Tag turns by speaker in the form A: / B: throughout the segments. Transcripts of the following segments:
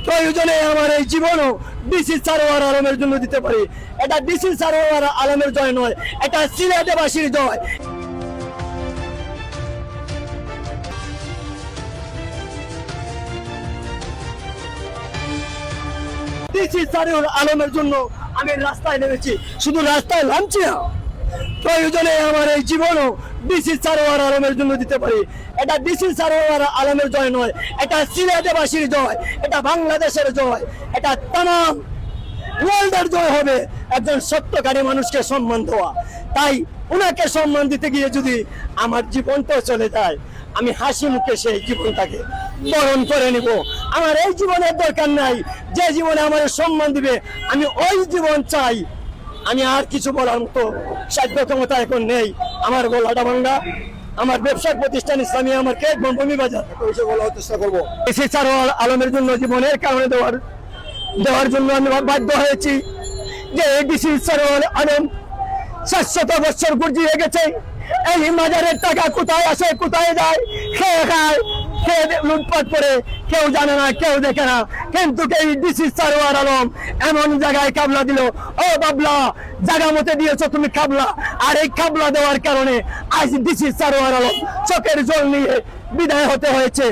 A: প্রয়োজনে আমার এই জীবনও ডিসি সারোয়ার আলমের জন্য দিতে পারি। এটা ডিসি সারোয়ার আলমের জয় নয়, এটা সিলেটবাসীর জয়। ডিসি সারোয়ার আলমের জন্য আমি রাস্তায় নেমেছি, শুধু রাস্তায় নামছি না, প্রয়োজনে আমার এই জীবনও ডিসি সারোয়ার আলমের জন্য দিতে পারি। এটা ডিসি সারোয়ার আলমের জয় নয়, এটা সিলেটবাসীর জয়, এটা বাংলাদেশের জয়, এটা তামাম ওয়ার্ল্ডের জয় হবে। একজন সত্যকারী মানুষকে সম্মান দেওয়া, তাই ওনাকে সম্মান দিতে গিয়ে যদি আমার জীবনটা চলে যায়, আমি হাসি মুখে সেই জীবনটাকে বরণ করে নিব। আমার এই জীবনের দরকার নাই, যে জীবনে আমার সম্মান দিবে আমি ওই জীবন চাই। আমি আর কিছু বলার মতো সাধ্য ক্ষমতা এখন নেই। আমার গলাটা ভাঙ্গা, আমার ব্যবসায়িক প্রতিষ্ঠান ইসলামী আমাকে বমি বাজার বলার চেষ্টা করবো। ডিসি সারোয়ার আলমের জন্য জীবনের কারণে দেওয়ার জন্য আমি বাধ্য হয়েছি যে ডিসি সারোয়ার আলম 700 বছর গুজিয়ে গেছে। এই মাজারের টাকা কোথায় আসে, কোথায় যায়, খেয়ে খায়, খেয়ে লুটপাট করে, কেউ জানে না, কেউ দেখে না। কিন্তু এই ডিসি সারোয়ার আলম এমন জায়গায় কাবলা দিল, ও বাবলা জায়গা মতে দিয়েছ তুমি কাবলা। আর এই কাবলা দেওয়ার কারণে আজ ডিসি সারোয়ার আলম চোখের জল নিয়ে বিদায় হতে হয়েছে।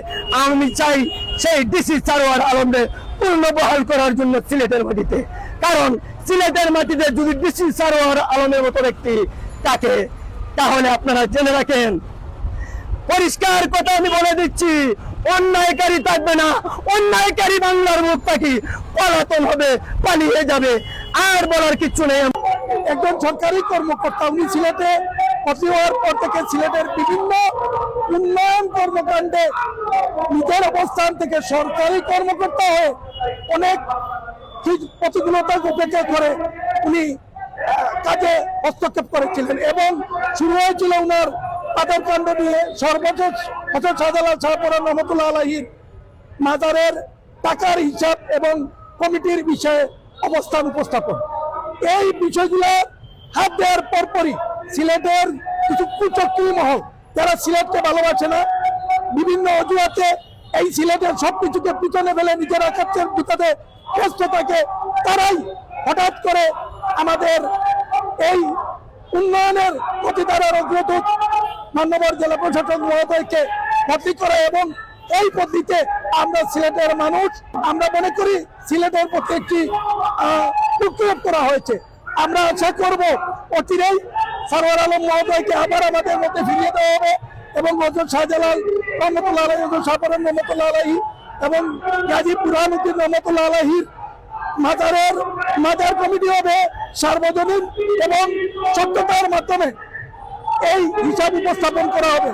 A: আমি চাই সেই ডিসি সারোয়ার আলমদের পুনর্বহাল করার জন্য সিলেটের মাটিতে, কারণ সিলেটের মাটিতে যদি ডিসি সারোয়ার আলমের মতো ব্যক্তি থাকে, তাহলে আপনারা জেনে রাখেন, পরিষ্কার কথা আমি বলে দিচ্ছি, অন্যায়কারী থাকবে না। অন্যায়কারী বাংলার মুখ থাকি পলাতন হবে, পালিয়ে যাবে, আর বলার কিছু নেই।
B: একজন সরকারি কর্মকর্তা, উনি সিলেটে ভর্তি হওয়ার পর থেকে সিলেটের বিভিন্ন উন্নয়ন কর্মকাণ্ডে নিজের অবস্থান থেকে সরকারি কর্মকর্তা হয়ে অনেক প্রতিকূলতা উপেক্ষা করে উনি কাজে হস্তক্ষেপ করেছিলেন এবং শুরু হয়েছিল উনার পাথর কাণ্ড নিয়ে। সর্বশেষ হযরত শাহজালাল শাহপরান রহমতুল্লাহ আলাইহির মাজারের টাকার হিসাব এবং কমিটির বিষয়ে অবস্থান উপস্থাপন, এই বিষয়গুলো হাত দেওয়ার পরপরই সিলেটের কিছু কুচক্রী মহল, যারা সিলেটকে ভালোবাসে না, বিভিন্ন অজুহাতে এই সিলেটের সবকিছুকে পিছনে ফেলে নিজেরা কাছের ভিতরে ব্যস্ত থাকে, তারাই হঠাৎ করে আমাদের এই উন্নয়নের প্রতিধারার অগ্রদূত মান্যবর জেলা প্রশাসক মহোদয়কে বদলি করে এবং এই পদ্ধতিতে আমরা সিলেটের মানুষ, আমরা মনে করি সিলেটের প্রতি একটি প্রক্রিয়া করা হয়েছে। আমরা আশা করব অচিরেই সারোয়ার আলম মহোদয়কে আবার আমাদের মধ্যে ফিরিয়ে দেওয়া হবে এবং হযরত শাহজালাল রহমতুল্লাহ আলাইহি, হযরত শাহপরান রহমতুল্লাহ আলাইহি এবং গাজী বুরহানুদ্দিন রহমতুল্লাহ আলাইহির মাজার কমিটি হবে সার্বজনীন এবং সত্যতার মাধ্যমে এই হিসাব উপস্থাপন করা হবে।